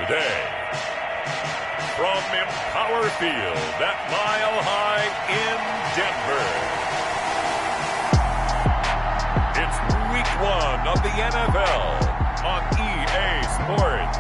Today, from Empower Field at Mile High in Denver, it's Week 1 of the NFL on EA Sports.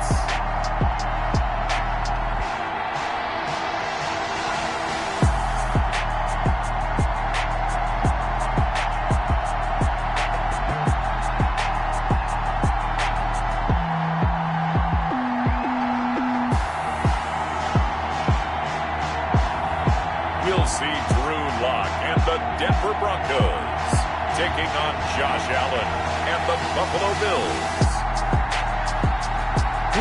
We'll see Drew Lock and the Denver Broncos taking on Josh Allen and the Buffalo Bills.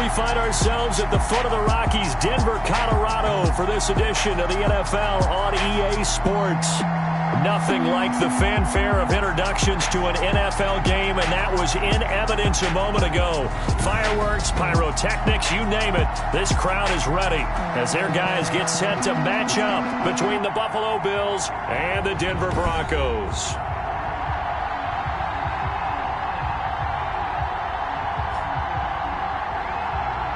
We find ourselves at the foot of the Rockies, Denver, Colorado, for this edition of the NFL on EA Sports. Nothing like the fanfare of introductions to an NFL game, and that was in evidence a moment ago. Fireworks, pyrotechnics, you name it. This crowd is ready as their guys get set to match up between the Buffalo Bills and the Denver Broncos.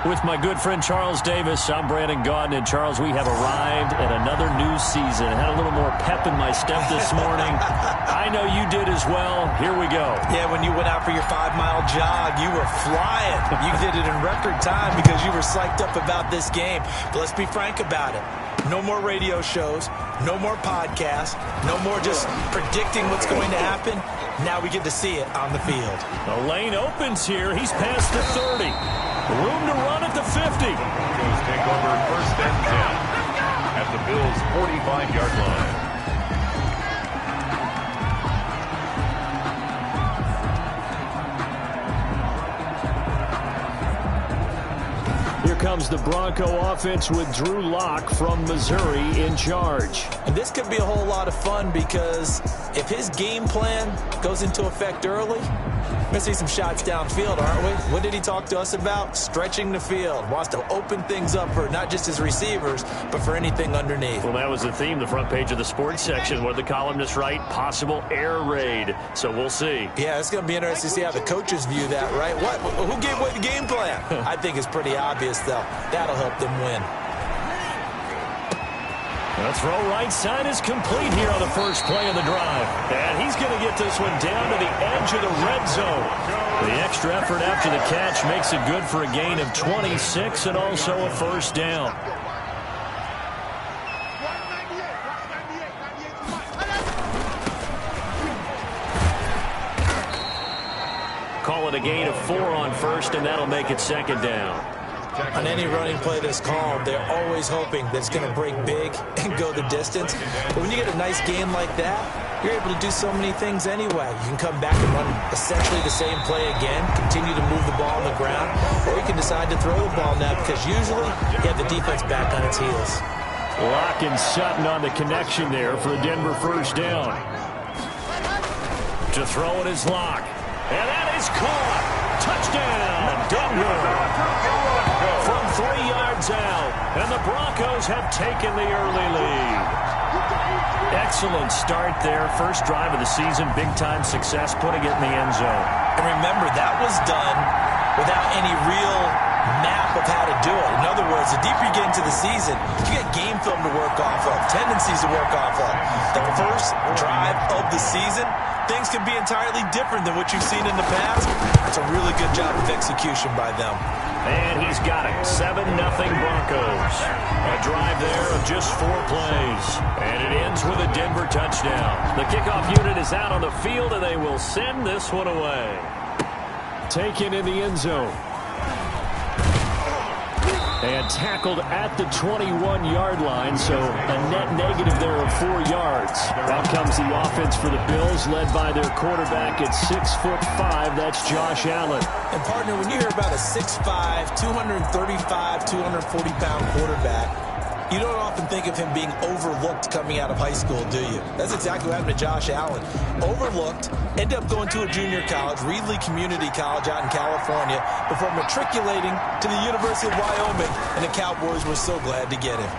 With my good friend Charles Davis, I'm Brandon Gaudin. And Charles, we have arrived at another new season. I had a little more pep in my step this morning. I know you did as well. Here we go. Yeah, when you went out for your 5-mile jog, you were flying. You did it in record time because you were psyched up about this game. But let's be frank about it. No more radio shows, no more podcasts, no more just predicting what's going to happen. Now we get to see it on the field. The lane opens here. He's past the 30. Room to run at the 50. Broncos take over 1st and 10 at the Bills' 45-yard line. Here comes the Bronco offense with Drew Lock from Missouri in charge. And this could be a whole lot of fun because if his game plan goes into effect early, we're going to see some shots downfield, aren't we? What did he talk to us about? Stretching the field. Wants to open things up for not just his receivers, but for anything underneath. Well, that was the theme, the front page of the sports section. What did the columnists write? Possible air raid. So we'll see. Yeah, it's going to be interesting to see how the coaches view that, right? Who gave away the game plan? I think it's pretty obvious, though. That'll help them win. The throw right side is complete here on the first play of the drive. And he's going to get this one down to the edge of the red zone. The extra effort after the catch makes it good for a gain of 26 and also a first down. Call it a gain of 4 on first, and that'll make it second down. On any running play that's called, they're always hoping that it's going to break big and go the distance. But when you get a nice game like that, you're able to do so many things anyway. You can come back and run essentially the same play again, continue to move the ball on the ground, or you can decide to throw the ball now because usually you have the defense back on its heels. Lock and Sutton on the connection there for a Denver first down. To throw it is Lock. And that is caught. Touchdown, Denver. From 3 yards out, and the Broncos have taken the early lead. Excellent start there. First drive of the season, big-time success, putting it in the end zone. And remember, that was done without any real map of how to do it. In other words, the deeper you get into the season, you get game film to work off of, tendencies to work off of. The first drive of the season, things can be entirely different than what you've seen in the past. That's a really good job of execution by them. And he's got it. 7-0 Broncos. A drive there of just 4 plays. And it ends with a Denver touchdown. The kickoff unit is out on the field, and they will send this one away. Taken in the end zone. And tackled at the 21-yard line, so a net negative there of 4 yards. Out comes the offense for the Bills, led by their quarterback at 6'5". That's Josh Allen. And, partner, when you hear about a 6'5", 235, 240-pound quarterback, you don't often think of him being overlooked coming out of high school, do you? That's exactly what happened to Josh Allen. Overlooked, ended up going to a junior college, Reedley Community College out in California, before matriculating to the University of Wyoming, and the Cowboys were so glad to get him.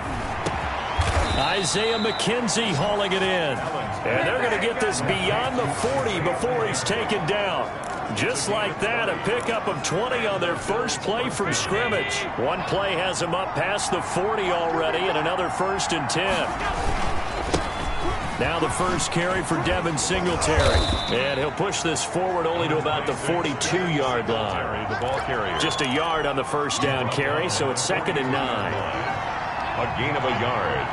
Isaiah McKenzie hauling it in. And they're going to get this beyond the 40 before he's taken down. Just like that, a pickup of 20 on their first play from scrimmage. One play has them up past the 40 already, and another 1st and 10. Now the first carry for Devin Singletary. And he'll push this forward only to about the 42-yard line. The ball carrier. Just a yard on the first down carry, so it's 2nd and 9. A gain of a yard.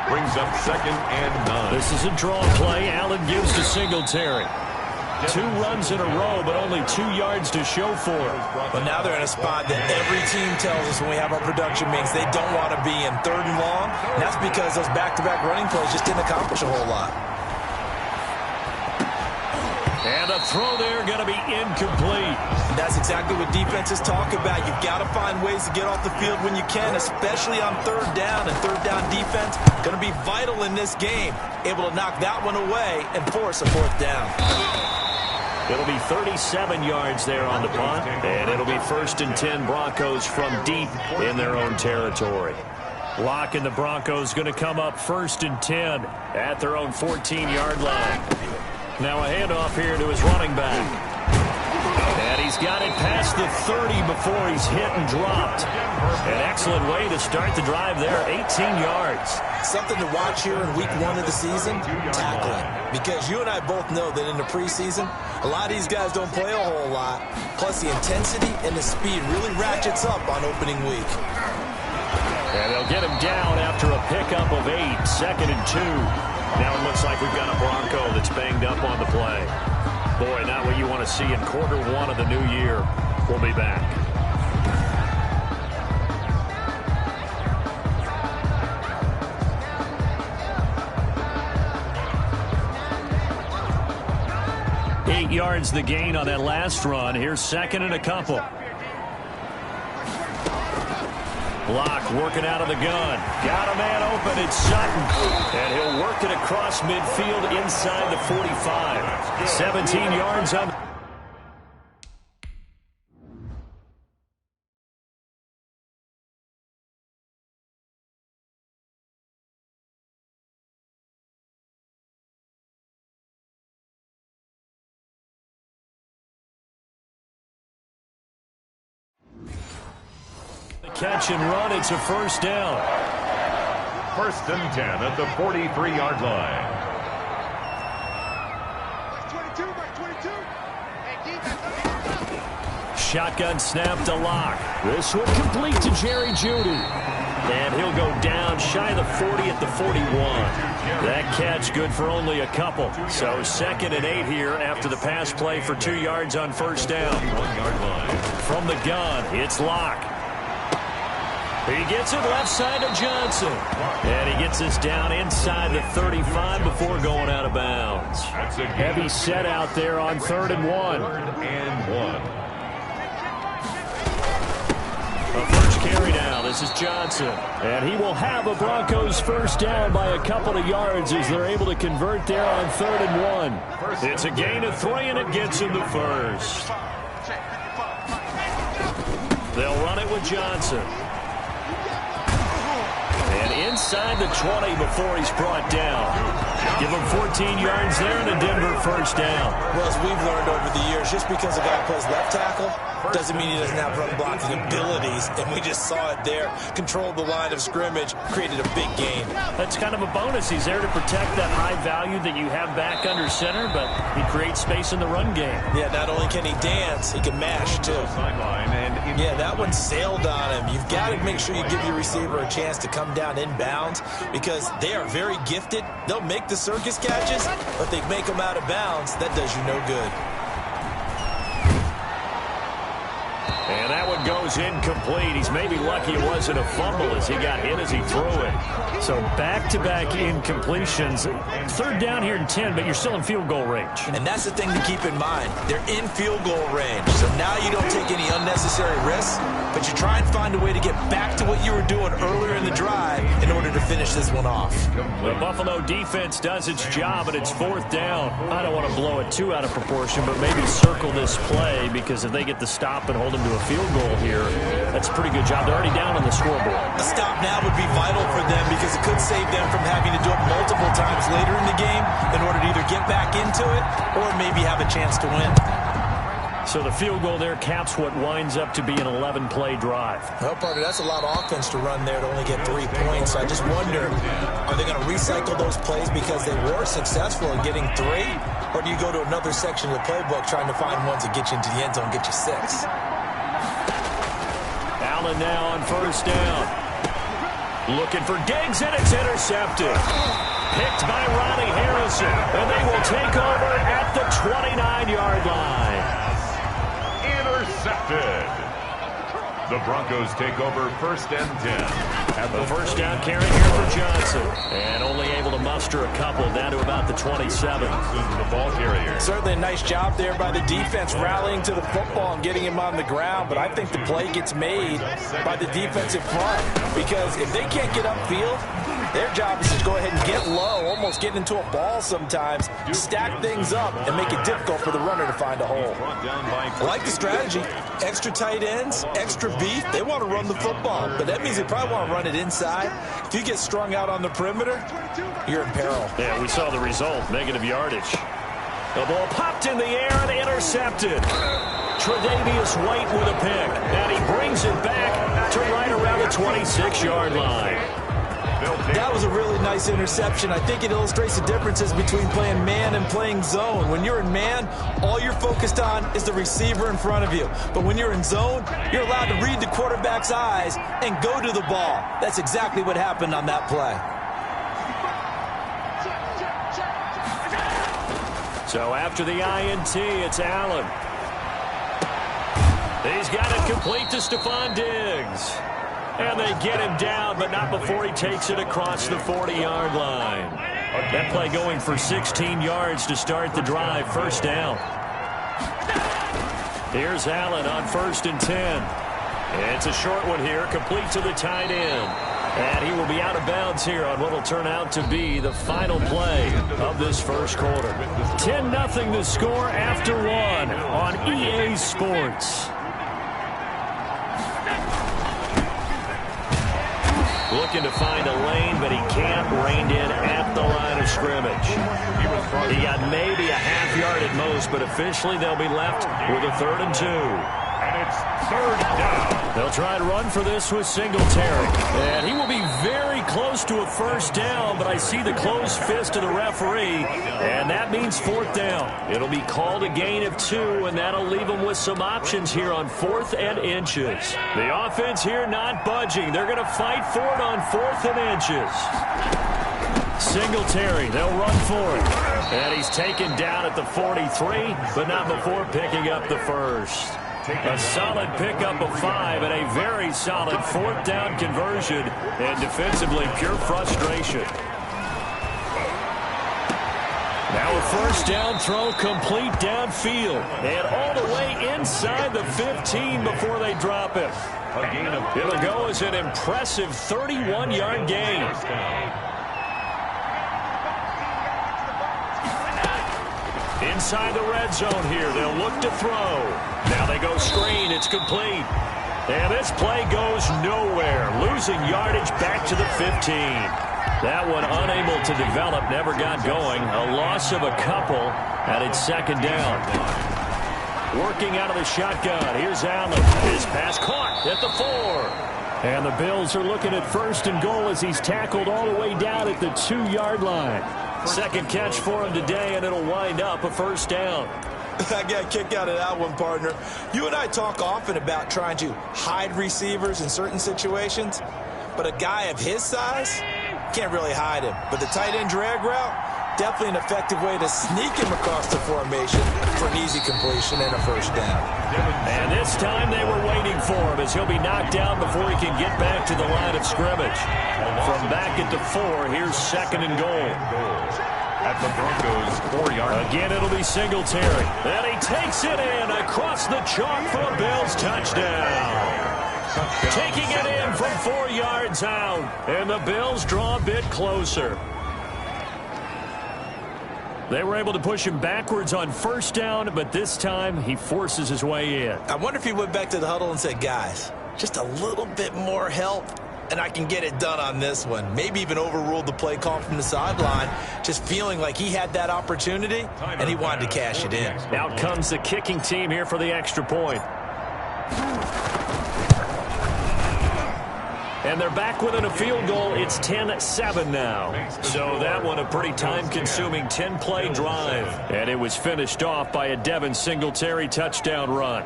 Brings up 2nd and 9. This is a draw play. Allen gives to Singletary. 2 runs in a row, but only 2 yards to show for it. But now they're in a spot that every team tells us when we have our production meetings they don't want to be in 3rd and long. And that's because those back-to-back running plays just didn't accomplish a whole lot. And a throw there going to be incomplete. And that's exactly what defenses talk about. You've got to find ways to get off the field when you can, especially on 3rd down. And 3rd down defense going to be vital in this game. Able to knock that one away and force a 4th down. It'll be 37 yards there on the punt, and it'll be 1st and 10 Broncos from deep in their own territory. Locke and the Broncos going to come up 1st and 10 at their own 14-yard line. Now a handoff here to his running back. And he's got it past the 30 before he's hit and dropped. An excellent way to start the drive there, 18 yards. Something to watch here in week 1 of the season, tackling. Because you and I both know that in the preseason, a lot of these guys don't play a whole lot. Plus the intensity and the speed really ratchets up on opening week. And they'll get him down after a pickup of 8, 2nd and 2. Now it looks like we've got a Bronco that's banged up on the play. Boy, not what you want to see in quarter 1 of the new year. We'll be back. Eight yards the gain on that last run. Here's 2nd and a couple. Locke working out of the gun. Got a man open. It's Sutton. And he'll work it across midfield inside the 45. 17 yards on. Catch and run. It's a 1st down. 1st and 10 at the 43-yard line. Shotgun snap to Locke. This one complete to Jerry Jeudy. And he'll go down shy of the 40 at the 41. That catch good for only a couple. So 2nd and 8 here after the pass play for 2 yards on 1st down. 1-yard line. From the gun, it's Locke. He gets it left side to Johnson. And he gets this down inside the 35 before going out of bounds. Heavy set out there on 3rd and 1. 3rd and 1. A first carry now. This is Johnson. And he will have a Broncos 1st down by a couple of yards as they're able to convert there on 3rd and 1. It's a gain of 3, and it gets him the 1st. They'll run it with Johnson. And inside the 20 before he's brought down. Give him 14 yards there and a Denver 1st down. Well, as we've learned over the years, just because a guy plays left tackle doesn't mean he doesn't have run blocking abilities. And we just saw it there. Controlled the line of scrimmage, created a big gain. That's kind of a bonus. He's there to protect that high value that you have back under center, but he creates space in the run game. Yeah, not only can he dance, he can mash too. Yeah, that one sailed on him. You've got to make sure you give your receiver a chance to come down inbounds because they are very gifted. They'll make the circus catches, but they make them out of bounds. That does you no good. And that one goes incomplete. He's maybe lucky it wasn't a fumble as he got hit as he threw it. So back-to-back incompletions. 3rd down here in 10, but you're still in field goal range. And that's the thing to keep in mind. They're in field goal range. So now you don't take any unnecessary risks, but you try and find a way to get back to what you were doing earlier in the drive in order to finish this one off. The Buffalo defense does its job, and it's 4th down. I don't want to blow it too out of proportion, but maybe circle this play because if they get the stop and hold them to a field goal here, that's a pretty good job. They're already down on the scoreboard. A stop now would be vital for them because it could save them from having to do it multiple times later in the game in order to either get back into it or maybe have a chance to win. So the field goal there caps what winds up to be an 11-play drive. Well, partner, that's a lot of offense to run there to only get 3 points. I just wonder, are they going to recycle those plays because they were successful in getting 3? Or do you go to another section of the playbook trying to find ones that get you into the end zone and get you 6? Allen now on first down. Looking for Diggs, and it's intercepted. Picked by Ronnie Harrison, and they will take over at the 29-yard line. Intercepted. The Broncos take over 1st and 10. At the first down carry here for Johnson. And only able to muster a couple down to about the 27. The ball carrier. Certainly a nice job there by the defense rallying to the football and getting him on the ground. But I think the play gets made by the defensive front. Because if they can't get upfield, their job is to go ahead and get low, almost get into a ball sometimes, stack things up, and make it difficult for the runner to find a hole. I like the strategy. Extra tight ends, extra beef. They want to run the football, but that means they probably want to run it inside. If you get strung out on the perimeter, you're in peril. Yeah, we saw the result, negative yardage. The ball popped in the air and intercepted. Tre'Davious White with a pick, and he brings it back to right around the 26-yard line. That was a really nice interception. I think it illustrates the differences between playing man and playing zone. When you're in man, all you're focused on is the receiver in front of you. But when you're in zone, you're allowed to read the quarterback's eyes and go to the ball. That's exactly what happened on that play. So after the INT, it's Allen. He's got it complete to Stephon Diggs. And they get him down, but not before he takes it across the 40-yard line. That play going for 16 yards to start the drive, first down. Here's Allen on 1st and 10. It's a short one here, complete to the tight end. And he will be out of bounds here on what will turn out to be the final play of this first quarter. 10-0 the score after 1 on EA Sports. Looking to find a lane, but he can't. Reined in at the line of scrimmage. He got maybe a half yard at most, but officially they'll be left with a 3rd and 2. And it's 3rd down. They'll try to run for this with Singletary. And he will be very close to a first down, but I see the closed fist of the referee, and that means 4th down. It'll be called a gain of 2, and that'll leave them with some options here on 4th and inches. The offense here not budging. They're going to fight for it on 4th and inches. Singletary, they'll run for it. And he's taken down at the 43, but not before picking up the first. A solid pickup of 5 and a very solid 4th down conversion, and defensively pure frustration. Now a first down throw complete downfield and all the way inside the 15 before they drop it. It'll go as an impressive 31-yard gain. Inside the red zone here, they'll look to throw. Now they go screen, it's complete. And this play goes nowhere, losing yardage back to the 15. That one unable to develop, never got going. A loss of a couple, and it's 2nd down. Working out of the shotgun, here's Allen. His pass caught at the 4. And the Bills are looking at 1st and goal as he's tackled all the way down at the 2-yard line. Second catch for him today, and it'll wind up a first down. I got a kick out of that one, partner. You and I talk often about trying to hide receivers in certain situations, but a guy of his size can't really hide him. But the tight end drag route, definitely an effective way to sneak him across the formation for an easy completion and a first down. And this time they were waiting for him as he'll be knocked down before he can get back to the line of scrimmage. From back at the 4, here's 2nd and goal. At the Broncos' 4-yard. Again, it'll be Singletary. And he takes it in across the chalk for a Bills touchdown. Taking it in from 4 yards out. And the Bills draw a bit closer. They were able to push him backwards on first down, but this time he forces his way in. I wonder if he went back to the huddle and said, guys, just a little bit more help. and I can get it done on this one. Maybe even overruled the play call from the sideline, just feeling like he had that opportunity, and he wanted to cash it in. Out comes the kicking team here for the extra point. And they're back within a field goal. It's 10-7 now. So that one a pretty time-consuming 10-play drive. And it was finished off by a Devin Singletary touchdown run.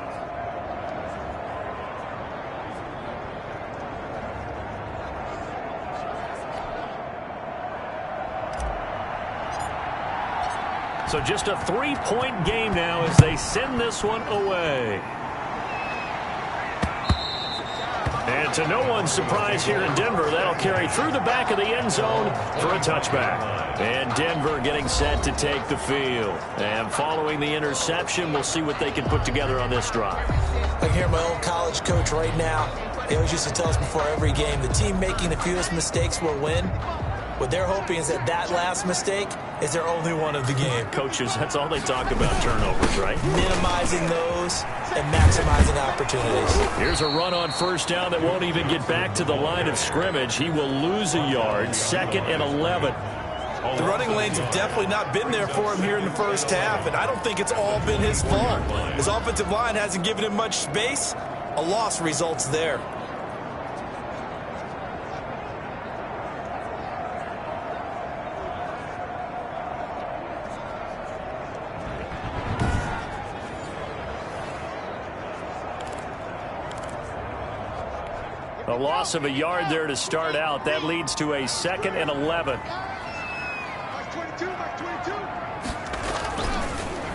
So just a 3-point game now as they send this one away. And to no one's surprise here in Denver, that'll carry through the back of the end zone for a touchback. And Denver getting set to take the field. And following the interception, we'll see what they can put together on this drive. I can hear my old college coach right now. He always used to tell us before every game, the team making the fewest mistakes will win. What they're hoping is that last mistake is their only one of the game. Coaches, that's all they talk about, turnovers, right? Minimizing those and maximizing opportunities. Here's a run on first down that won't even get back to the line of scrimmage. He will lose a yard, 2nd and 11. The running lanes have definitely not been there for him here in the first half, and I don't think it's all been his fault. His offensive line hasn't given him much space. A loss results there. A loss of a yard there to start out. That leads to a 2nd and 11.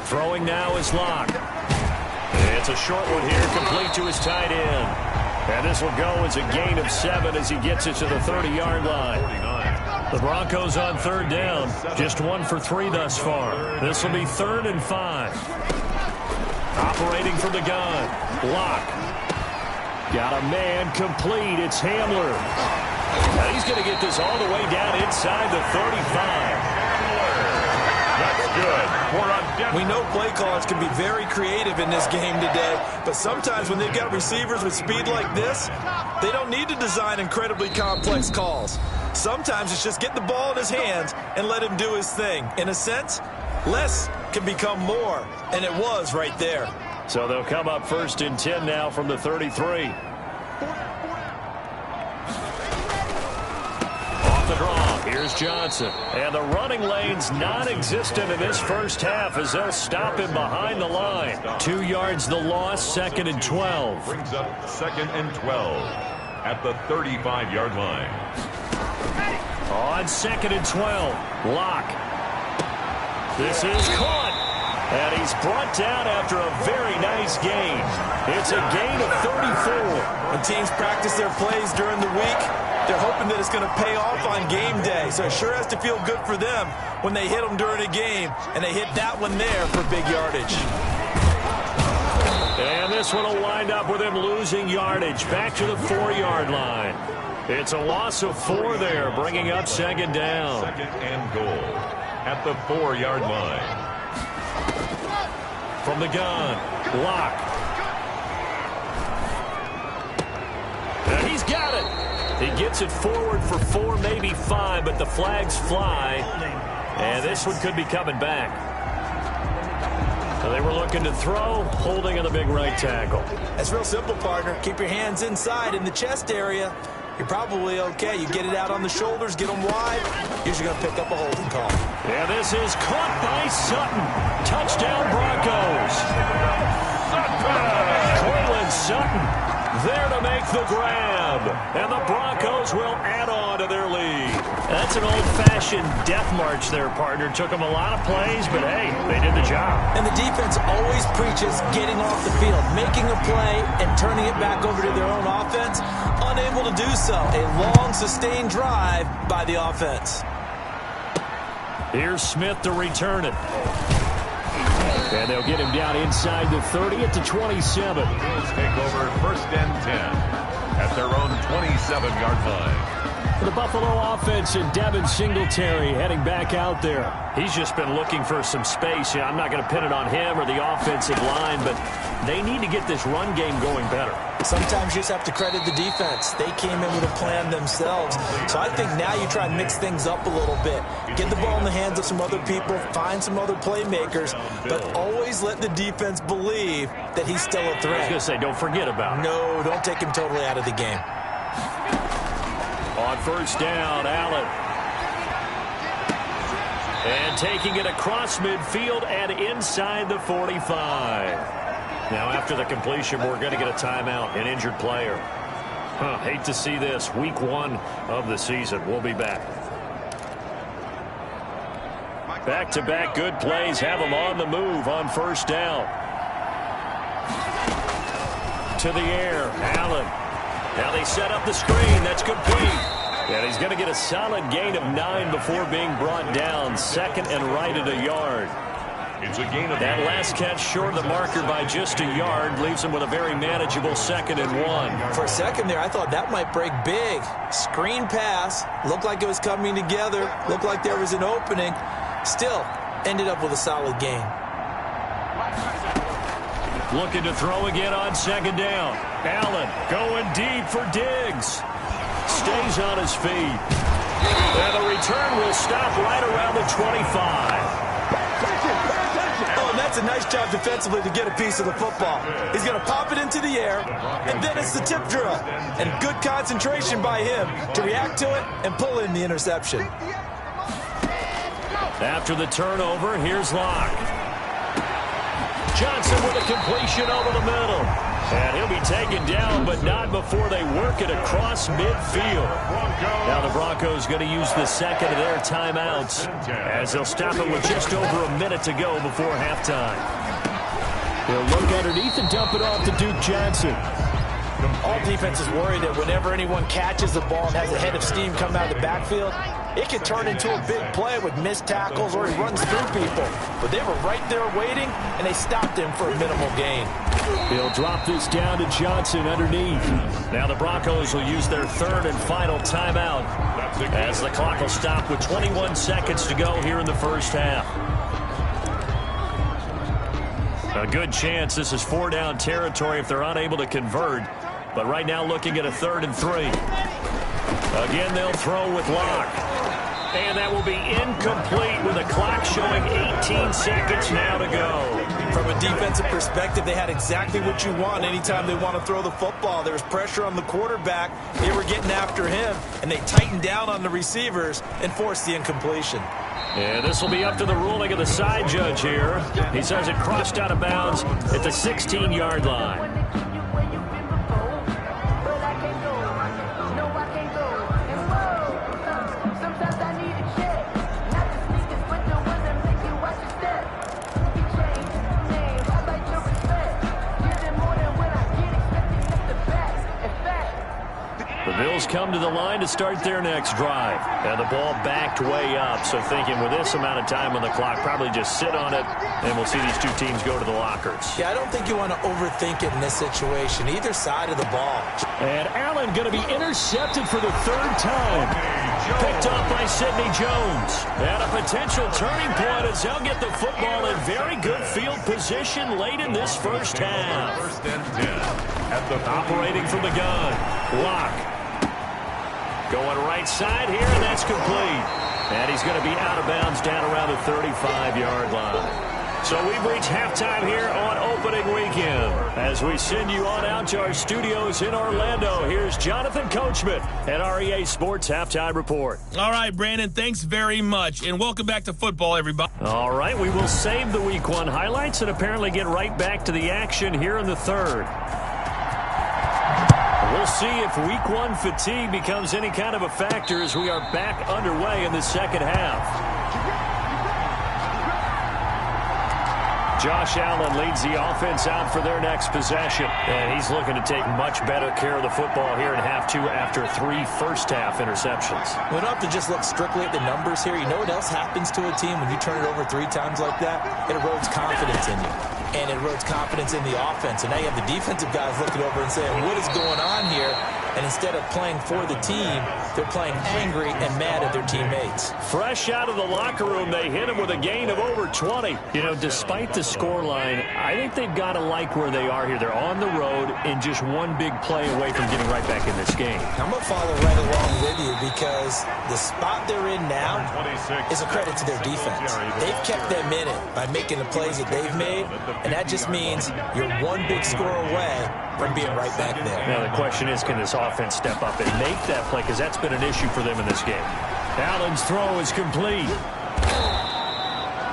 Throwing now is Locke. It's a short one here, complete to his tight end. And this will go as a gain of 7 as he gets it to the 30-yard line. The Broncos on 3rd down, just 1 for 3 thus far. This will be 3rd and 5. Operating from the gun, Locke. Got a man complete. It's Hamler. Now he's going to get this all the way down inside the 35. That's good. We know play callers can be very creative in this game today, but sometimes when they've got receivers with speed like this, they don't need to design incredibly complex calls. Sometimes it's just get the ball in his hands and let him do his thing. In a sense, less can become more, and it was right there. So they'll come up 1st and 10 now from the 33. Off the draw, here's Johnson. And the running lane's non-existent in this first half as they'll stop him behind the line. 2 yards the loss, 2nd and 12. Brings up 2nd and 12 at the 35-yard line. On 2nd and 12, Locke. This is caught. And he's brought down after a very nice gain. It's a gain of 34. When teams practice their plays during the week, they're hoping that it's going to pay off on game day. So it sure has to feel good for them when they hit them during a game, and they hit that one there for big yardage. And this one will wind up with him losing yardage back to the 4-yard line. It's a loss of 4 there, bringing up 2nd down. 2nd and goal at the 4-yard line. From the gun, Locke. And he's got it. He gets it forward for 4, maybe 5, but the flags fly. And this one could be coming back. So they were looking to throw, holding on the big right tackle. That's real simple, partner. Keep your hands inside in the chest area. You're probably okay. You get it out on the shoulders, get them wide. Usually going to pick up a holding call. And this is caught by Sutton. Touchdown, Broncos. Cortland Sutton there to make the grab. And the Broncos will add on to their lead. That's an old-fashioned death march there, partner. Took them a lot of plays, but hey, they did the job. And the defense always preaches getting off the field, making a play, and turning it back over to their own offense. Unable to do so. A long, sustained drive by the offense. Here's Smith to return it. And they'll get him down inside the 30 at the 27. Bills take over 1st and 10 at their own 27-yard line. The Buffalo offense and Devin Singletary heading back out there. He's just been looking for some space. I'm not going to pin it on him or the offensive line, but they need to get this run game going better. Sometimes you just have to credit the defense. They came in with a plan themselves. So I think now you try and mix things up a little bit. Get the ball in the hands of some other people, find some other playmakers, but always let the defense believe that he's still a threat. I was going to say, don't forget about him. No, don't take him totally out of the game. On first down, Allen. And taking it across midfield and inside the 45. Now, after the completion, we're going to get a timeout, an injured player. Hate to see this. Week 1 of the season. We'll be back. Back-to-back good plays have them on the move on first down. To the air, Allen. Now they set up the screen. That's complete. And he's going to get a solid gain of 9 before being brought down. Second and right at a yard. It's a gain of that last catch short of the marker by just a yard leaves him with a very manageable 2nd and 1. For a second there, I thought that might break big. Screen pass. Looked like it was coming together. Looked like there was an opening. Still ended up with a solid gain. Looking to throw again on 2nd down. Allen going deep for Diggs. Stays on his feet. And the return will stop right around the 25. Oh, and that's a nice job defensively to get a piece of the football. He's going to pop it into the air, and then it's the tip drill. And good concentration by him to react to it and pull in the interception. After the turnover, here's Locke. Johnson with a completion over the middle. And he'll be taken down, but not before they work it across midfield. Now the Broncos going to use the second of their timeouts as they'll stop it with just over a minute to go before halftime. They'll look underneath and dump it off to Duke Johnson. All defenses worry that whenever anyone catches the ball and has a head of steam come out of the backfield, it could turn into a big play with missed tackles or he runs through people. But they were right there waiting, and they stopped him for a minimal gain. He'll drop this down to Johnson underneath. Now the Broncos will use their 3rd and final timeout as the clock will stop with 21 seconds to go here in the first half. A good chance this is 4-down territory if they're unable to convert. But right now looking at a 3rd and 3. Again, they'll throw with Locke. And that will be incomplete with the clock showing 18 seconds now to go. From a defensive perspective, they had exactly what you want anytime they want to throw the football. There was pressure on the quarterback. They were getting after him, and they tightened down on the receivers and forced the incompletion. And this will be up to the ruling of the side judge here. He says it crossed out of bounds at the 16-yard line. Bills come to the line to start their next drive. And the ball backed way up, so thinking with this amount of time on the clock, probably just sit on it, and we'll see these two teams go to the lockers. Yeah, I don't think you want to overthink it in this situation, either side of the ball. And Allen going to be intercepted for the 3rd time. Picked off by Sidney Jones. And a potential turning point as they'll get the football in very good field position late in this first half. Operating from the gun, Locke. Going right side here, and that's complete. And he's going to be out of bounds down around the 35-yard line. So we've reached halftime here on opening weekend. As we send you on out to our studios in Orlando, here's Jonathan Coachman at REA Sports Halftime Report. All right, Brandon, thanks very much. And welcome back to football, everybody. All right, we will save the Week 1 highlights and apparently get right back to the action here in the 3rd. We'll see if Week 1 fatigue becomes any kind of a factor as we are back underway in the second half. Josh Allen leads the offense out for their next possession. And he's looking to take much better care of the football here in half 2 after 3 first-half interceptions. We don't have to just look strictly at the numbers here. You know what else happens to a team when you turn it over 3 times like that? It erodes confidence in you. And it erodes confidence in the offense. And now you have the defensive guys looking over and saying, what is going on here? And instead of playing for the team, they're playing angry and mad at their teammates. Fresh out of the locker room, they hit him with a gain of over 20. You know, despite the scoreline, I think they've got to like where they are here. They're on the road and just one big play away from getting right back in this game. I'm going to follow right along with you because the spot they're in now is a credit to their defense. They've kept them in it by making the plays that they've made, and that just means you're one big score away from being right back there. Now the question is, can this offense step up and make that play? Because that's been an issue for them in this game. Allen's throw is complete.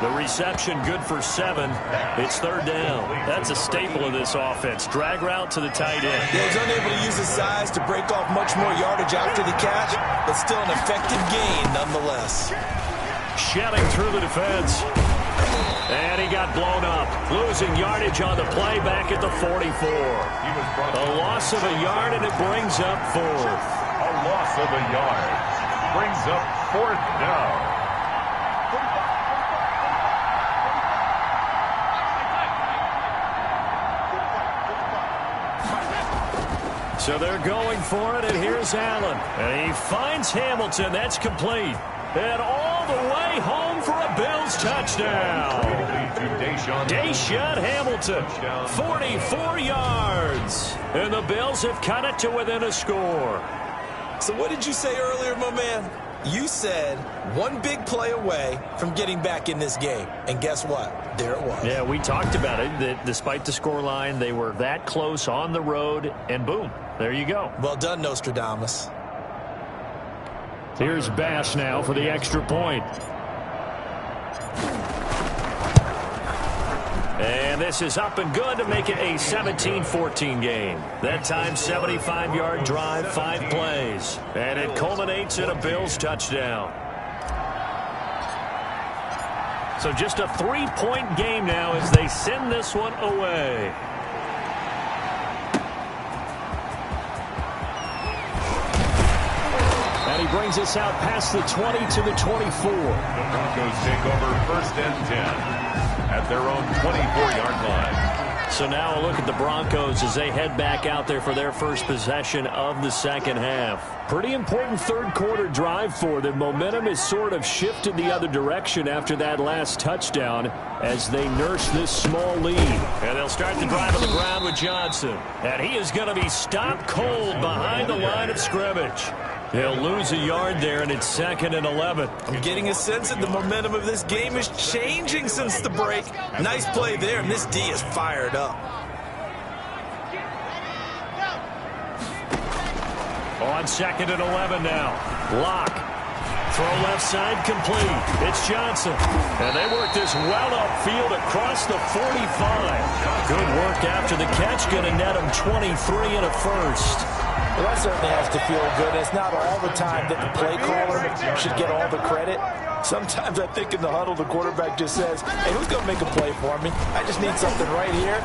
The reception good for 7. It's third down. That's a staple of this offense. Drag route to the tight end. He was unable to use his size to break off much more yardage after the catch, but still an effective gain nonetheless. Shedding through the defense. And he got blown up. Losing yardage on the play back at the 44. A loss of a yard, and it brings up 4th. A loss of a yard brings up 4th down. So they're going for it, and here's Allen. And he finds Hamilton. That's complete. And all the way home for a Bills touchdown. Deshaun Hamilton, 44 yards. And the Bills have cut it to within a score. So what did you say earlier, my man? You said one big play away from getting back in this game. And guess what? There it was. Yeah, we talked about it, that despite the scoreline, they were that close on the road, and boom, there you go. Well done, Nostradamus. Here's Bass now for the extra point. And this is up and good to make it a 17-14 game. That time, 75-yard drive, 5 plays. And it culminates in a Bills touchdown. So just a 3-point game now as they send this one away. And he brings us out past the 20 to the 24. The Broncos take over 1st and 10 at their own 24-yard line. So now a look at the Broncos as they head back out there for their first possession of the second half. Pretty important third-quarter drive for them. Momentum has sort of shifted the other direction after that last touchdown as they nurse this small lead. And they'll start the drive on the ground with Johnson. And he is going to be stopped cold behind the line of scrimmage. He'll lose a yard there, and it's 2nd and 11. I'm getting a sense that the momentum of this game is changing since the break. Nice play there, and this D is fired up. On 2nd and 11 now. Lock. Throw left side complete. It's Johnson. And they work this well upfield across the 45. Good work after the catch. Going to net him 23 and a first. Well, that certainly has to feel good. It's not all the time that the play caller should get all the credit. Sometimes I think in the huddle, the quarterback just says, hey, who's going to make a play for me? I just need something right here.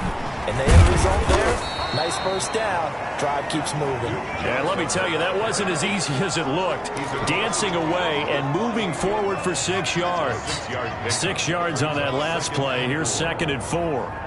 And the end result there, nice first down. Drive keeps moving. And let me tell you, that wasn't as easy as it looked. Dancing away and moving forward for 6 yards. 6 yards on that last play. Here's 2nd and 4.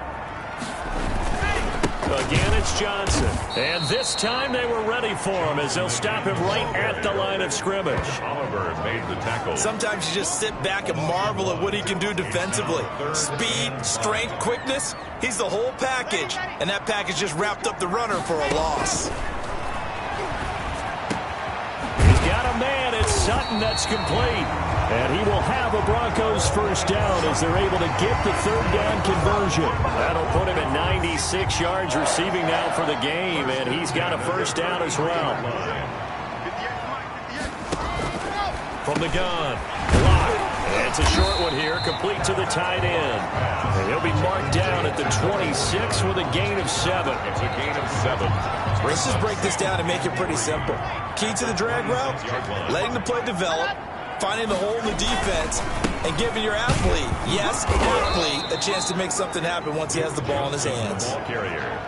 Again, it's Johnson. And this time they were ready for him as they'll stop him right at the line of scrimmage. Oliver made the tackle. Sometimes you just sit back and marvel at what he can do defensively. Speed, strength, quickness. He's the whole package. And that package just wrapped up the runner for a loss. He's got a man. It's Sutton. That's complete. And he will have a Broncos first down as they're able to get the third down conversion. That'll put him at 96 yards receiving now for the game, and he's got a first down as well. From the gun, block. And it's a short one here, complete to the tight end. And he'll be marked down at the 26 with a gain of 7. It's a gain of 7. Let's just break this down and make it pretty simple. Key to the drag route, letting the play develop, finding the hole in the defense, and giving your athlete, yes, athlete, a chance to make something happen once he has the ball in his hands.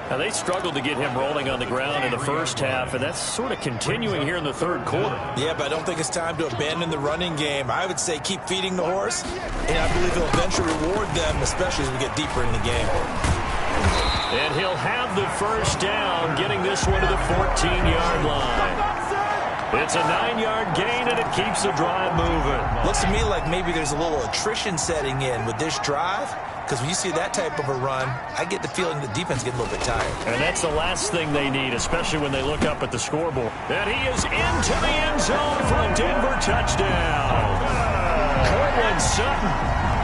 Now, they struggled to get him rolling on the ground in the first half, and that's sort of continuing here in the third quarter. Yeah, but I don't think it's time to abandon the running game. I would say keep feeding the horse, and I believe it'll eventually reward them, especially as we get deeper in the game. And he'll have the first down, getting this one to the 14-yard line. It's a 9-yard gain, and it keeps the drive moving. Looks to me like maybe there's a little attrition setting in with this drive, because when you see that type of a run, I get the feeling the defense gets a little bit tired. And that's the last thing they need, especially when they look up at the scoreboard. And he is into the end zone for a Denver touchdown. Cortland Sutton,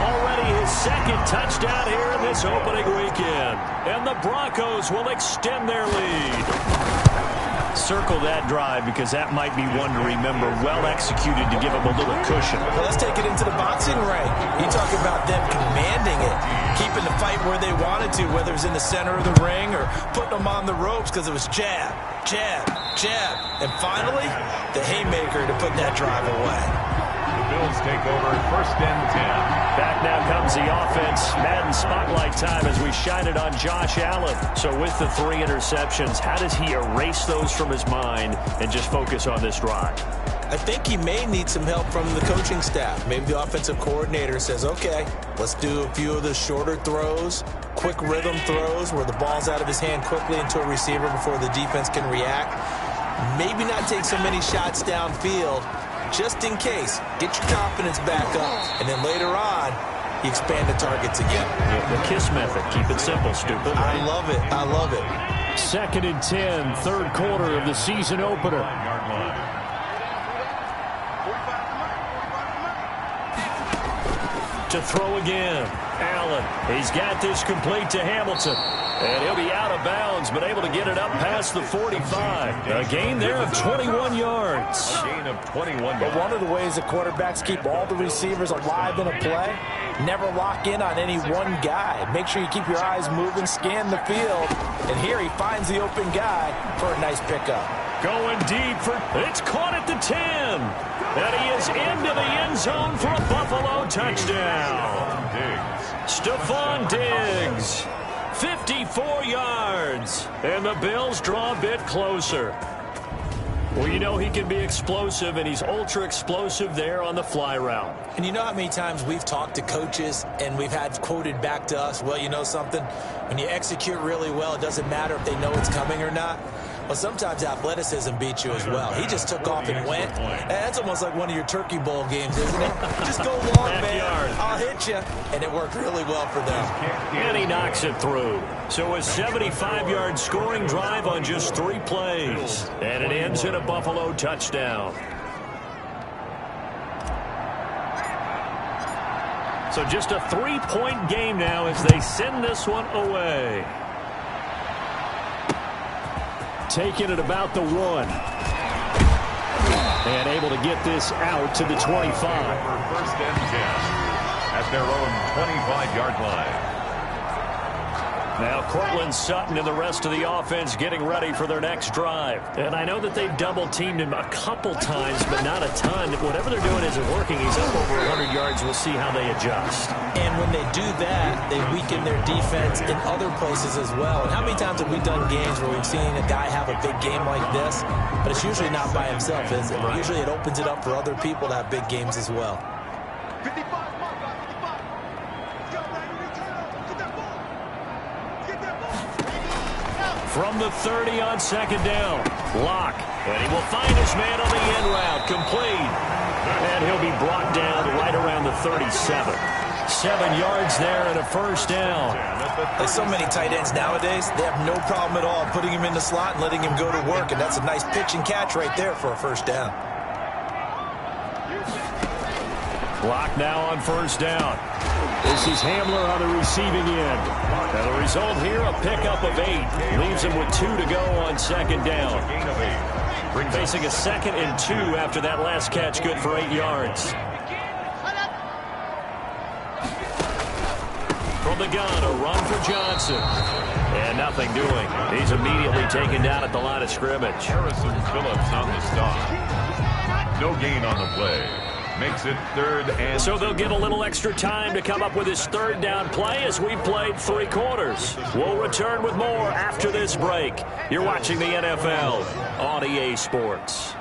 already his second touchdown here in this opening weekend. And the Broncos will extend their lead. Circle that drive because that might be one to remember. Well executed to give them a little cushion. Well, let's take it into the boxing ring. You talk about them commanding it, keeping the fight where they wanted to, whether it was in the center of the ring or putting them on the ropes because it was jab, jab, jab. And finally, the haymaker to put that drive away. The Bills take over first and 10. Back now comes the offense. Madden Spotlight time as we shine it on Josh Allen. So with the 3 interceptions, how does he erase those from his mind and just focus on this drive? I think he may need some help from the coaching staff. Maybe the offensive coordinator says, okay, let's do a few of the shorter throws, quick rhythm throws where the ball's out of his hand quickly into a receiver before the defense can react. Maybe not take so many shots downfield, just in case. Get your confidence back up. And then later on, you expand the targets again. The KISS method. Keep it simple, stupid. Right? I love it. I love it. 2nd and 10, third quarter of the season opener. To throw again. Allen. He's got this complete to Hamilton. And he'll be out of bounds, but able to get it up past the 45. A gain there of 21 yards. A gain of 21 But yards. one of the ways the quarterbacks keep all the receivers alive in a play, never lock in on any one guy. Make sure you keep your eyes moving, scan the field. And here he finds the open guy for a nice pickup. Going deep for, it's caught at the 10. And he is into the end zone for a Buffalo touchdown. Stephon Diggs. 54 yards. And the Bills draw a bit closer. Well, you know he can be explosive, and he's ultra explosive there on the fly route. And you know how many times we've talked to coaches and we've had quoted back to us, well, you know something? When you execute really well, it doesn't matter if they know it's coming or not. Well, sometimes athleticism beats you as well. He just took off and went. And that's almost like one of your Turkey Bowl games, isn't it? Just go long, man. I'll hit you. And it worked really well for them. And he knocks it through. So a 75-yard scoring drive on just 3 plays. And it ends in a Buffalo touchdown. So just a 3-point game now as they send this one away. Taking it about the 1. And able to get this out to the 25. First and 10 at their own 25-yard line. Now Cortland Sutton and the rest of the offense getting ready for their next drive. And I know that they've double-teamed him a couple times, but not a ton. Whatever they're doing isn't working. He's up over 100 yards. We'll see how they adjust. And when they do that, they weaken their defense in other places as well. And how many times have we done games where we've seen a guy have a big game like this? But it's usually not by himself, is it? Usually it opens it up for other people to have big games as well. From the 30 on 2nd down. Lock. And he will find his man on the end route. Complete. And he'll be brought down right around the 37. 7 yards there and a first down. Like so many tight ends nowadays, they have no problem at all putting him in the slot and letting him go to work. And that's a nice pitch and catch right there for a first down. Lock now on first down. This is Hamler on the receiving end. And the result here, a pickup of 8. Leaves him with 2 to go on 2nd down. Facing a 2nd and 2 after that last catch, good for 8 yards. From the gun, a run for Johnson. And nothing doing. He's immediately taken down at the line of scrimmage. Harrison Phillips on the stop. No gain on the play. Makes it 3rd and... So they'll get a little extra time to come up with his 3rd down play as we played 3 quarters. We'll return with more after this break. You're watching the NFL on EA Sports.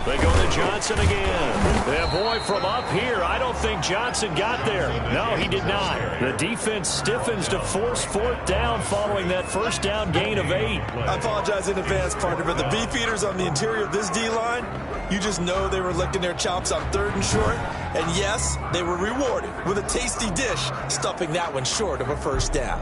They go to Johnson again. And boy, from up here, I don't think Johnson got there. No, he did not. The defense stiffens to force fourth down following that first down gain of 8. I apologize in advance, partner, but the beef eaters on the interior of this D-line, you just know they were licking their chops on 3rd and short. And yes, they were rewarded with a tasty dish, stuffing that one short of a first down.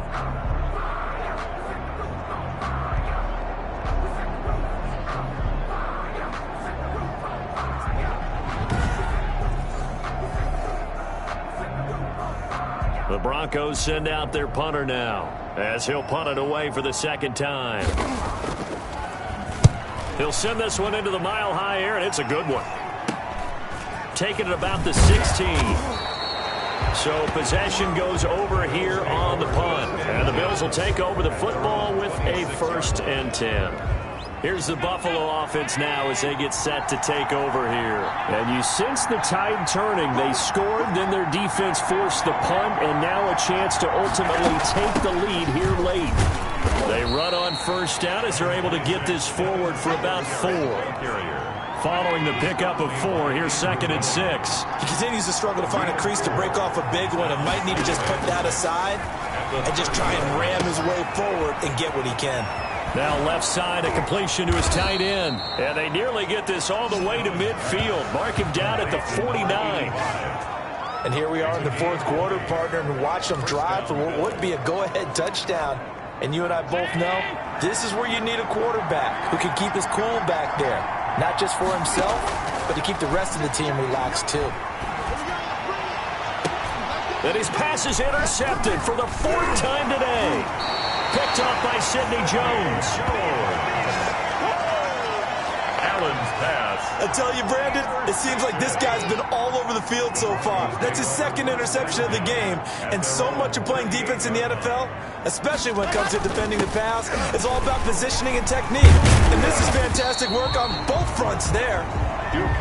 The Broncos send out their punter now, as he'll punt it away for the second time. He'll send this one into the mile-high air, and it's a good one. Taking it about the 16. So possession goes over here on the punt. And the Bills will take over the football with a 1st and 10. Here's the Buffalo offense now as they get set to take over here. And you sense the tide turning. They scored, then their defense forced the punt, and now a chance to ultimately take the lead here late. They run on first down as they're able to get this forward for about 4. Following the pickup of 4, here's 2nd and 6. He continues to struggle to find a crease to break off a big one and might need to just put that aside and just try and ram his way forward and get what he can. Now left side, a completion to his tight end. And they nearly get this all the way to midfield. Mark him down at the 49. And here we are in the 4th quarter, partner, and watch them drive for what would be a go-ahead touchdown. And you and I both know this is where you need a quarterback who can keep his cool back there. Not just for himself, but to keep the rest of the team relaxed too. And his pass is intercepted for the 4th time today. Picked off by Sidney Jones. Allen's pass. I tell you, Brandon, it seems like this guy's been all over the field so far. That's his 2nd interception of the game. And so much of playing defense in the NFL, especially when it comes to defending the pass, is all about positioning and technique. And this is fantastic work on both fronts there.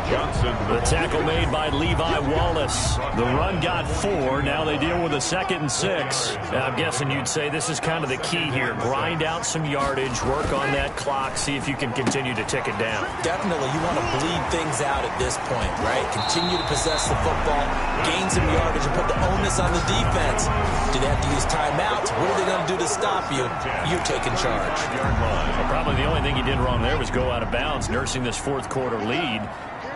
Johnson. The tackle made by Levi Wallace. The run got 4. Now they deal with a 2nd and 6. Now, I'm guessing you'd say this is kind of the key here. Grind out some yardage, work on that clock, see if you can continue to tick it down. Definitely. You want to bleed things out at this point, right? Continue to possess the football, gain some yardage, and put the onus on the defense. Do they have to use timeouts? What are they going to do to stop you? You're taking charge. Well, probably the only thing he did wrong there was go out of bounds, nursing this 4th quarter lead.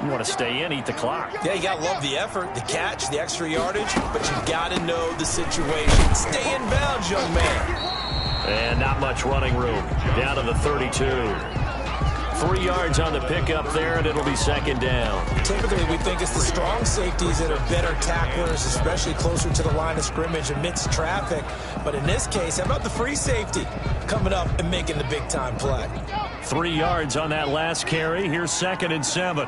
You want to stay in, eat the clock. Yeah, you got to love the effort, the catch, the extra yardage, but you got to know the situation. Stay in bounds, young man. And not much running room. Down to the 32. 3 yards on the pickup there, and it'll be 2nd down. Typically, we think it's the strong safeties that are better tacklers, especially closer to the line of scrimmage amidst traffic. But in this case, how about the free safety coming up and making the big-time play? 3 yards on that last carry. Here's 2nd and 7.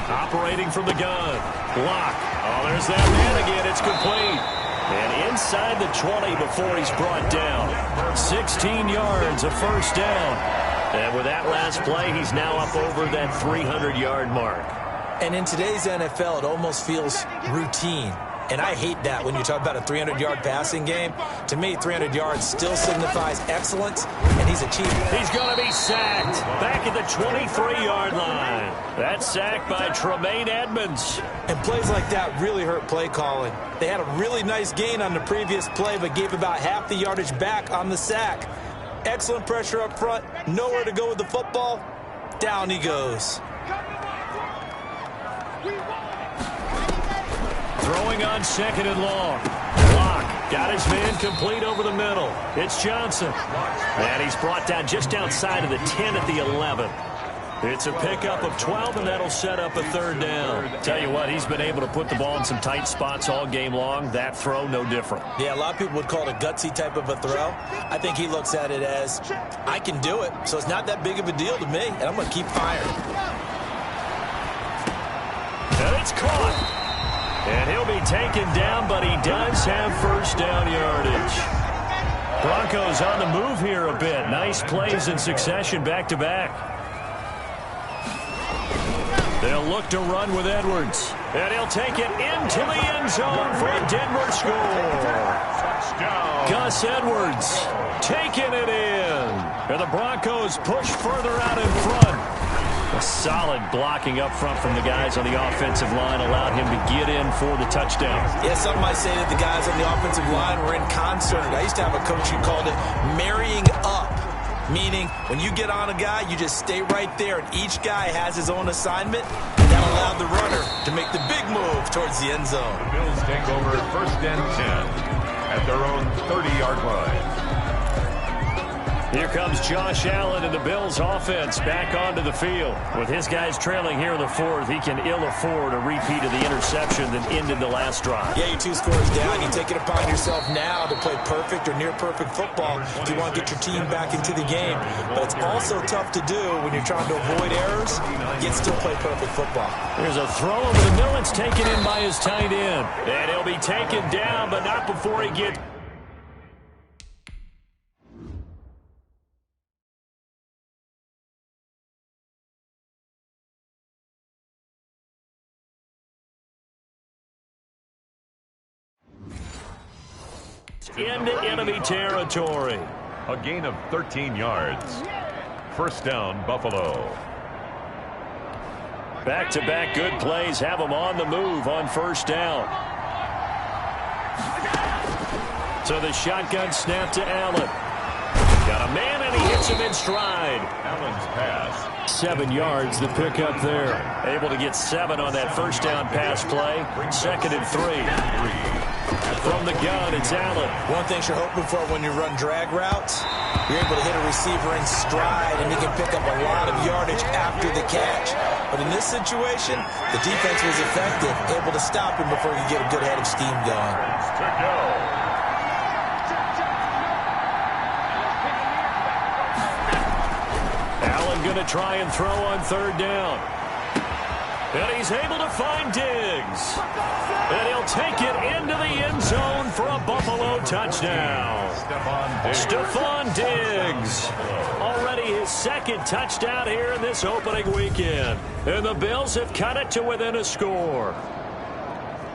Operating from the gun. Block. Oh, there's that man again. It's complete. And inside the 20 before he's brought down. 16 yards, a first down. And with that last play, he's now up over that 300-yard mark. And in today's NFL, it almost feels routine. And I hate that when you talk about a 300-yard passing game. To me, 300 yards still signifies excellence, and he's achieved it. He's going to be sacked back at the 23-yard line. That's sacked by Tremaine Edmonds. And plays like that really hurt play calling. They had a really nice gain on the previous play, but gave about half the yardage back on the sack. Excellent pressure up front. Nowhere to go with the football. Down he goes. Throwing on 2nd and long. Block. Got his man complete over the middle. It's Johnson. And he's brought down just outside of the 10 at the 11. It's a pickup of 12, and that'll set up a 3rd down. Tell you what, he's been able to put the ball in some tight spots all game long. That throw, no different. Yeah, a lot of people would call it a gutsy type of a throw. I think he looks at it as, I can do it, so it's not that big of a deal to me, and I'm going to keep firing. And it's caught. And he'll be taken down, but he does have first down yardage. Broncos on the move here a bit. Nice plays in succession back-to-back. They'll look to run with Edwards. And he'll take it into the end zone for a Denver score. Gus Edwards taking it in. And the Broncos push further out in front. A solid blocking up front from the guys on the offensive line allowed him to get in for the touchdown. Yeah, some might say that the guys on the offensive line were in concert. I used to have a coach who called it marrying up, meaning when you get on a guy, you just stay right there, and each guy has his own assignment. That allowed the runner to make the big move towards the end zone. The Bills take over 1st and 10 at their own 30-yard line. Here comes Josh Allen and the Bills offense back onto the field. With his guys trailing here in the 4th, he can ill afford a repeat of the interception that ended the last drive. Yeah, you're 2 scores down. You take it upon yourself now to play perfect or near perfect football if you want to get your team back into the game. But it's also tough to do when you're trying to avoid errors, yet still play perfect football. There's a throw over the middle. It's taken in by his tight end. And he'll be taken down, but not before he gets... into enemy territory. A gain of 13 yards. 1st down, Buffalo. Back-to-back good plays have them on the move on 1st down. So the shotgun snap to Allen. Got a man, and he hits him in stride. Allen's pass. 7 yards, the pickup there. Able to get 7 on that 1st down pass play. 2nd and 3. From the gun, it's Allen. One thing you're hoping for when you run drag routes, you're able to hit a receiver in stride, and he can pick up a lot of yardage after the catch. But in this situation, the defense was effective, able to stop him before he could get a good head of steam going. To go. Allen going to try and throw on 3rd down. And he's able to find Diggs. And he'll take it into the end zone for a Buffalo touchdown. Stephon Diggs. Already his 2nd touchdown here in this opening weekend. And the Bills have cut it to within a score.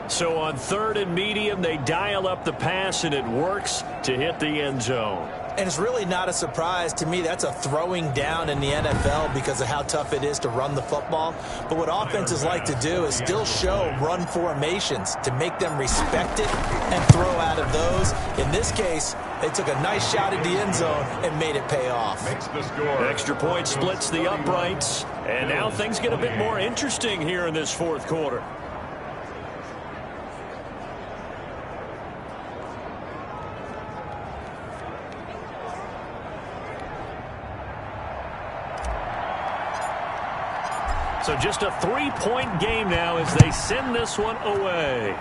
So on 3rd and medium, they dial up the pass, and it works to hit the end zone. And it's really not a surprise to me. That's a throwing down in the NFL because of how tough it is to run the football. But what offenses like to do is still show run formations to make them respect it and throw out of those. In this case, they took a nice shot at the end zone and made it pay off. Makes the score. Extra point splits the uprights. And now things get a bit more interesting here in this 4th quarter. So just a 3-point game now as they send this one away.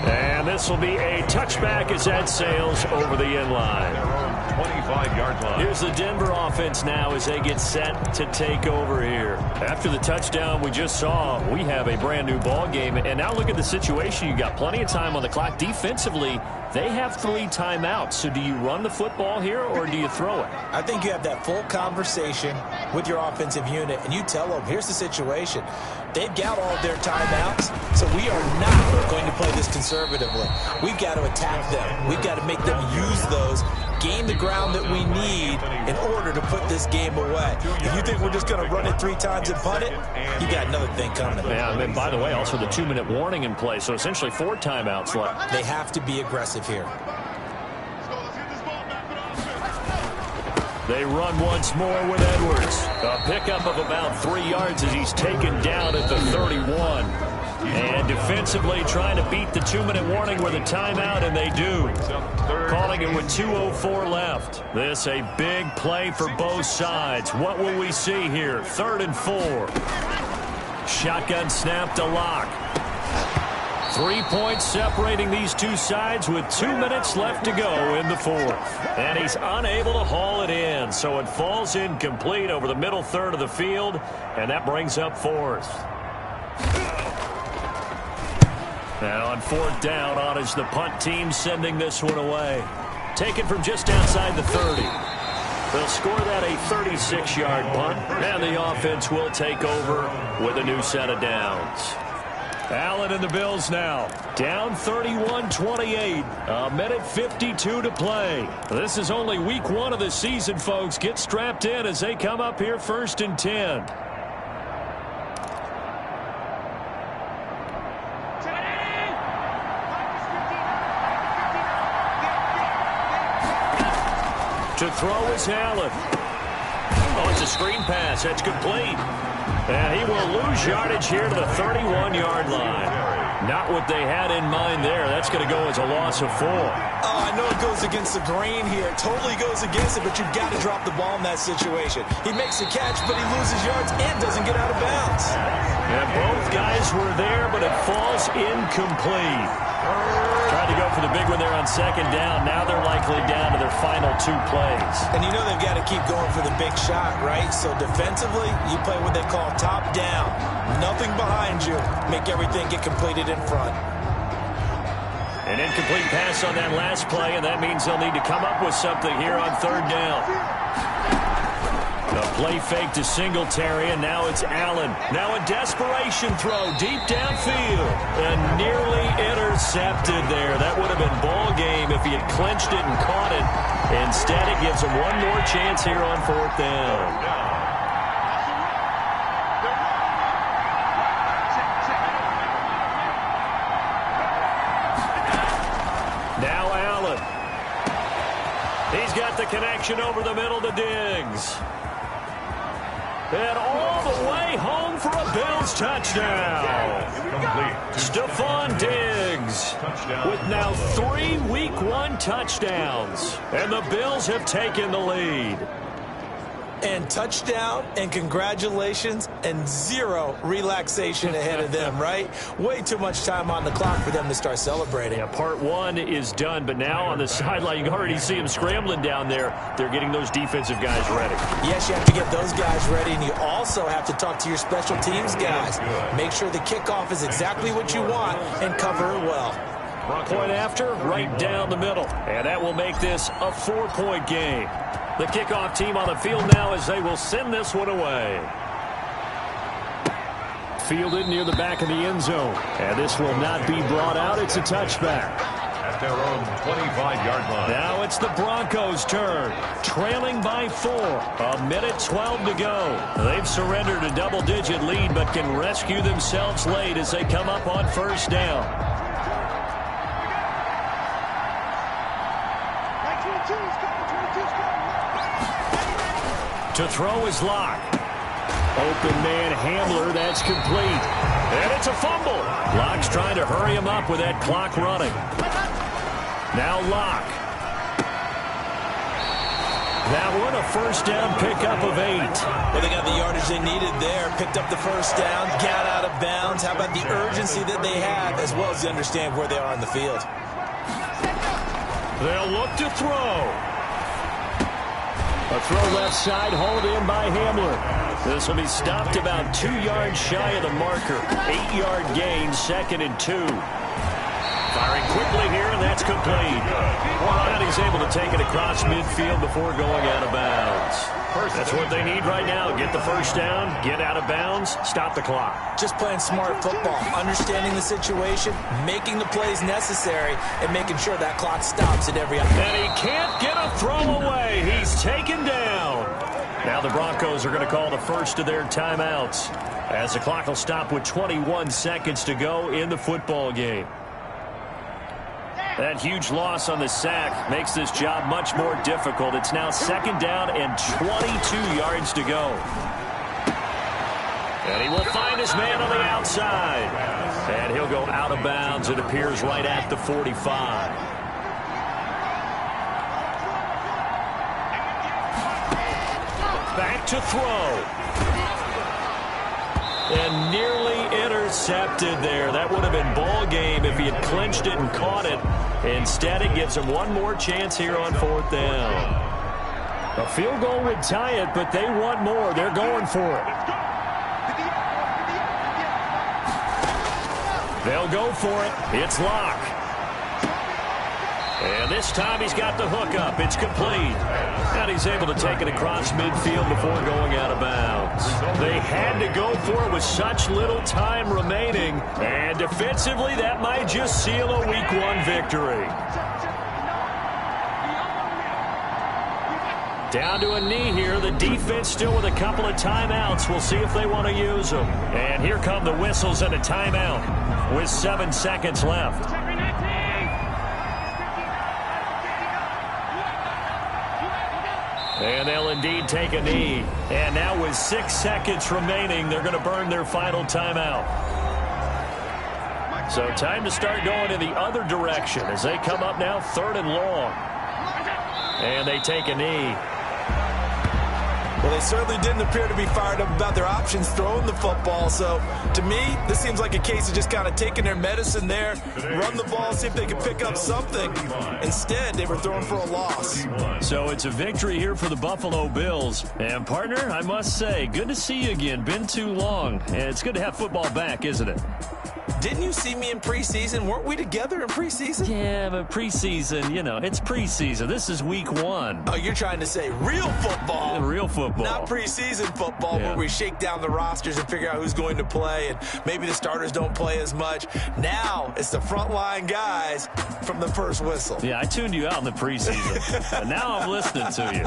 And this will be a touchback as that sails over the end line. 25-yard line. Here's the Denver offense now as they get set to take over here. After the touchdown we just saw, we have a brand new ball game. And now look at the situation. You got plenty of time on the clock. Defensively, they have 3 timeouts. So do you run the football here or do you throw it? I think you have that full conversation with your offensive unit, and you tell them, here's the situation. They've got all of their timeouts, so we are not going to play this conservatively. We've got to attack them. We've got to make them use those, gain the ground that we need in order to put this game away. If you think we're just going to run it 3 times and punt it, you got another thing coming. Yeah, and by the way, also the 2-minute warning in play, so essentially 4 timeouts left. They have to be aggressive here. They run once more with Edwards. A pickup of about 3 yards as he's taken down at the 31. And defensively trying to beat the 2-minute warning with a timeout, and they do. Calling it with 2:04 left. This a big play for both sides. What will we see here? 3rd and 4. Shotgun snap to Lock. 3 points separating these two sides with 2 minutes left to go in the 4th. And he's unable to haul it in, so it falls incomplete over the middle 3rd of the field, and that brings up 4th. Now on 4th down, on is the punt team sending this one away. Taken from just outside the 30. They'll score that a 36-yard punt, and the offense will take over with a new set of downs. Allen and the Bills now down 31-28. A minute 52 to play. This is only week 1 of the season, folks. Get strapped in as they come up here 1st and 10. To throw is Allen. Oh, it's a screen pass. That's complete. And he will lose yardage here to the 31-yard line. Not what they had in mind there. That's going to go as a loss of 4. Oh, I know it goes against the grain here. It totally goes against it, but you've got to drop the ball in that situation. He makes the catch, but he loses yards and doesn't get out of bounds. And both guys were there, but it falls incomplete. Tried to go for the big one there on 2nd down. Now they're likely down to their final 2 plays. And you know they've got to keep going for the big shot, right? So defensively, you play what they call top down. Nothing behind you. Make everything get completed in front. An incomplete pass on that last play, and that means they'll need to come up with something here on 3rd down. The play fake to Singletary, and now it's Allen. Now a desperation throw deep downfield. And nearly intercepted there. That would have been ball game if he had clinched it and caught it. Instead, it gives him one more chance here on 4th down. Now Allen. He's got the connection over the middle to Diggs. And all the way home for a Bills touchdown. Stephon Diggs with now 3 Week 1 touchdowns. And the Bills have taken the lead. And touchdown and congratulations and 0 relaxation ahead of them, right? Way too much time on the clock for them to start celebrating. Yeah, part 1 is done, but now on the sideline, you can already see them scrambling down there. They're getting those defensive guys ready. Yes, you have to get those guys ready, and you also have to talk to your special teams guys. Make sure the kickoff is exactly what you want and cover it well. Point after, right down the middle. And that will make this a 4-point game. The kickoff team on the field now as they will send this one away. Fielded near the back of the end zone. And this will not be brought out. It's a touchback. At their own 25-yard line. Now it's the Broncos' turn. Trailing by 4. A minute 12 to go. They've surrendered a double-digit lead but can rescue themselves late as they come up on 1st down. To throw is Locke. Open man Hamler, that's complete. And it's a fumble. Locke's trying to hurry him up with that clock running. Now Locke. That one a 1st down pickup of 8. Well, they got the yardage they needed there. Picked up the 1st down, got out of bounds. How about the urgency that they have as well as they understand where they are on the field? They'll look to throw. A throw left side, hauled in by Hamler. This will be stopped about 2 yards shy of the marker. 8-yard gain, 2nd and 2. Firing quickly here, and that's complete. And he's able to take it across midfield before going out of bounds. That's what they need right now. Get the 1st down, get out of bounds, stop the clock. Just playing smart football, understanding the situation, making the plays necessary, and making sure that clock stops at every opportunity. And he can't get a throw away. He's taken down. Now the Broncos are going to call the first of their timeouts as the clock will stop with 21 seconds to go in the football game. That huge loss on the sack makes this job much more difficult. It's now 2nd down and 22 yards to go. And he will find his man on the outside. And he'll go out of bounds. It appears right at the 45. Back to throw. And nearly intercepted there. That would have been ball game if he had clinched it and caught it. Instead, it gives him one more chance here on 4th down. A field goal would tie it, but they want more. They're going for it. They'll go for it. It's Locke. And this time he's got the hook up. It's complete. And he's able to take it across midfield before going out of bounds. They had to go for it with such little time remaining. And defensively, that might just seal a Week 1 victory. Down to a knee here. The defense still with a couple of timeouts. We'll see if they want to use them. And here come the whistles and a timeout with 7 seconds left. And they'll indeed take a knee. And now with 6 seconds remaining, they're going to burn their final timeout. So time to start going in the other direction as they come up now 3rd and long. And they take a knee. Well, they certainly didn't appear to be fired up about their options throwing the football. So, to me, this seems like a case of just kind of taking their medicine there, run the ball, see if they can pick up something. Instead, they were throwing for a loss. So it's a victory here for the Buffalo Bills. And, partner, I must say, good to see you again. Been too long. And it's good to have football back, isn't it? Didn't you see me in preseason? Weren't we together in preseason? Yeah, but preseason, you know, it's preseason. This is Week 1. Oh, you're trying to say real football. Real football. Not preseason football where we shake down the rosters and figure out who's going to play, and maybe the starters don't play as much. Now it's the frontline guys from the first whistle. Yeah, I tuned you out in the preseason. But now I'm listening to you.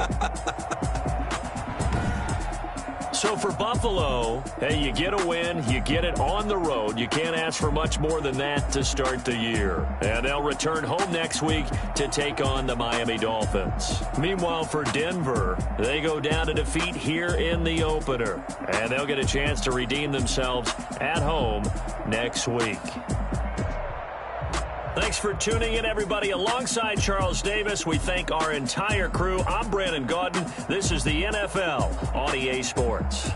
So for Buffalo, hey, you get a win, you get it on the road. You can't ask for much more than that to start the year. And they'll return home next week to take on the Miami Dolphins. Meanwhile, for Denver, they go down to defeat here in the opener. And they'll get a chance to redeem themselves at home next week. Thanks for tuning in, everybody. Alongside Charles Davis, we thank our entire crew. I'm Brandon Gaudin. This is the NFL on EA Sports.